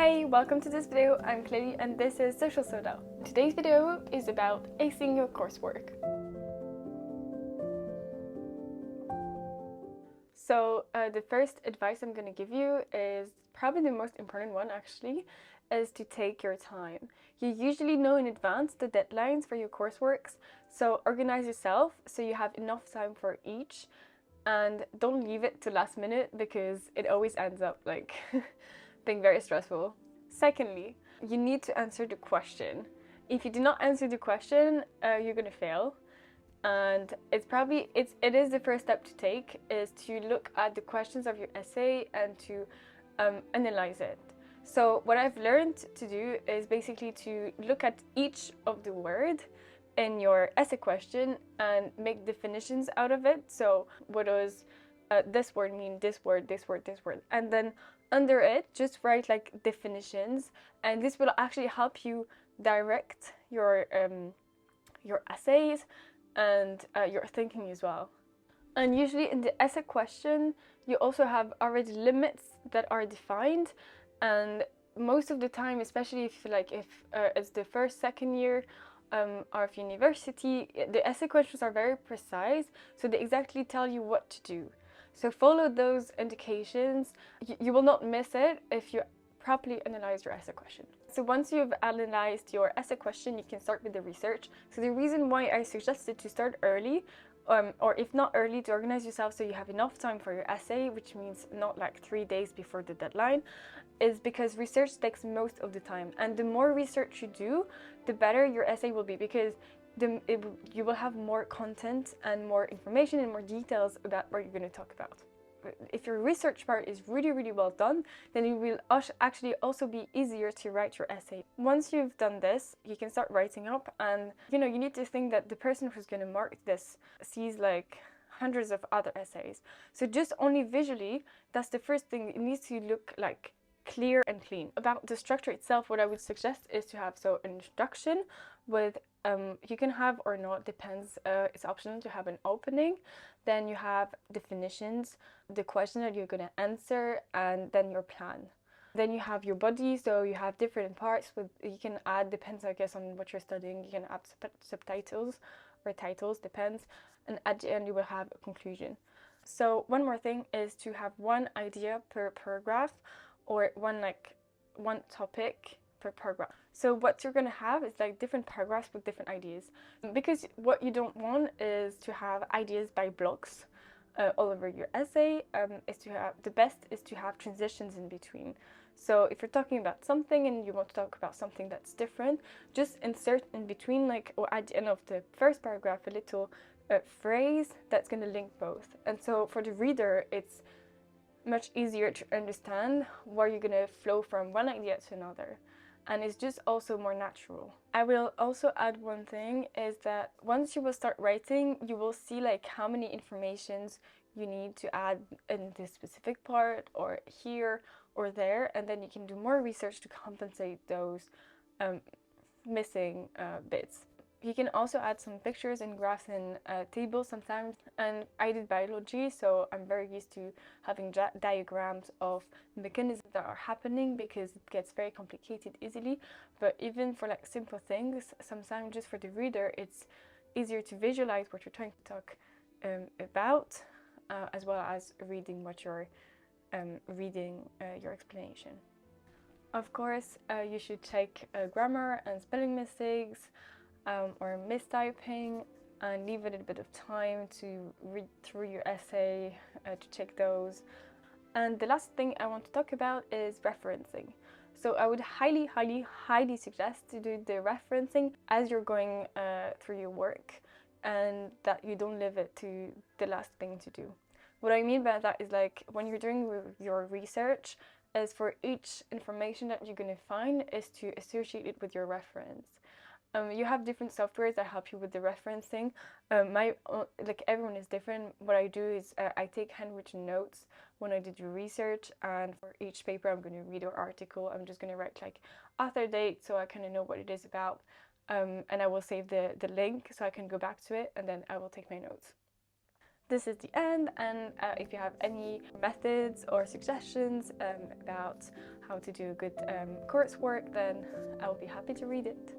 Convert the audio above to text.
Hi, welcome to this video. I'm Chloe and this is Social Soda. Today's video is about acing your coursework. So the first advice I'm going to give you is probably the most important one actually, is to take your time. You usually know in advance the deadlines for your courseworks, so organize yourself so you have enough time for each and don't leave it to last minute because it always ends up like being very stressful. Secondly, you need to answer the question. If you do not answer the question, you're gonna fail. And it is the first step to take, is to look at the questions of your essay and to analyze it. So what I've learned to do is basically to look at each of the word in your essay question and make definitions out of it. So what does this word mean, this word, this word, this word, and then under it just write like definitions, and this will actually help you direct your essays and your thinking as well. And usually in the essay question you also have already limits that are defined, and most of the time, especially if it's the first second year of university, the essay questions are very precise, so they exactly tell you what to do. So follow those indications. You will not miss it if you properly analyze your essay question. So once you've analyzed your essay question, you can start with the research. So the reason why I suggested to start early, or if not early, to organize yourself so you have enough time for your essay, which means not like 3 days before the deadline, is because research takes most of the time. And the more research you do, the better your essay will be, because you will have more content and more information and more details about what you're going to talk about. If your research part is really well done, then it will actually also be easier to write your essay. Once you've done this, you can start writing up, and you need to think that the person who's going to mark this sees like hundreds of other essays. So just only visually, that's the first thing. It needs to look like clear and clean. About the structure itself, what I would suggest is to have an introduction with you can have or not, depends, it's optional to have an opening. Then you have definitions, the question that you're going to answer, and then your plan. Then you have your body, so you have different parts you can add, depends I guess on what you're studying, you can add subtitles or titles, depends, and at the end you will have a conclusion. So one more thing is to have one idea per paragraph, or one topic per paragraph. So what you're going to have is like different paragraphs with different ideas, because what you don't want is to have ideas by blocks all over your essay. The best is to have transitions in between. So if you're talking about something and you want to talk about something that's different, just insert in between, or at the end of the first paragraph, a little phrase that's going to link both. And so for the reader, it's much easier to understand where you're going to flow from one idea to another, and it's just also more natural. I will also add one thing, is that once you will start writing, you will see how many informations you need to add in this specific part, or here or there, and then you can do more research to compensate those missing bits. You can also add some pictures and graphs and tables sometimes. And I did biology, so I'm very used to having diagrams of mechanisms that are happening, because it gets very complicated easily. But even for simple things, sometimes just for the reader, it's easier to visualize what you're trying to talk about, as well as reading what you're reading your explanation. Of course, you should check grammar and spelling mistakes, or mistyping, and leave a little bit of time to read through your essay to check those. And the last thing I want to talk about is referencing. So I would highly suggest to do the referencing as you're going through your work, and that you don't leave it to the last thing to do. What I mean by that is when you're doing your research, is for each information that you're going to find is to associate it with your reference. You have different softwares that help you with the referencing. Everyone is different. What I do is I take handwritten notes when I did your research, and for each paper I'm going to read an article. I'm just going to write author date, so I kind of know what it is about, and I will save the link so I can go back to it, and then I will take my notes. this is the end, and if you have any methods or suggestions about how to do good coursework, then I will be happy to read it.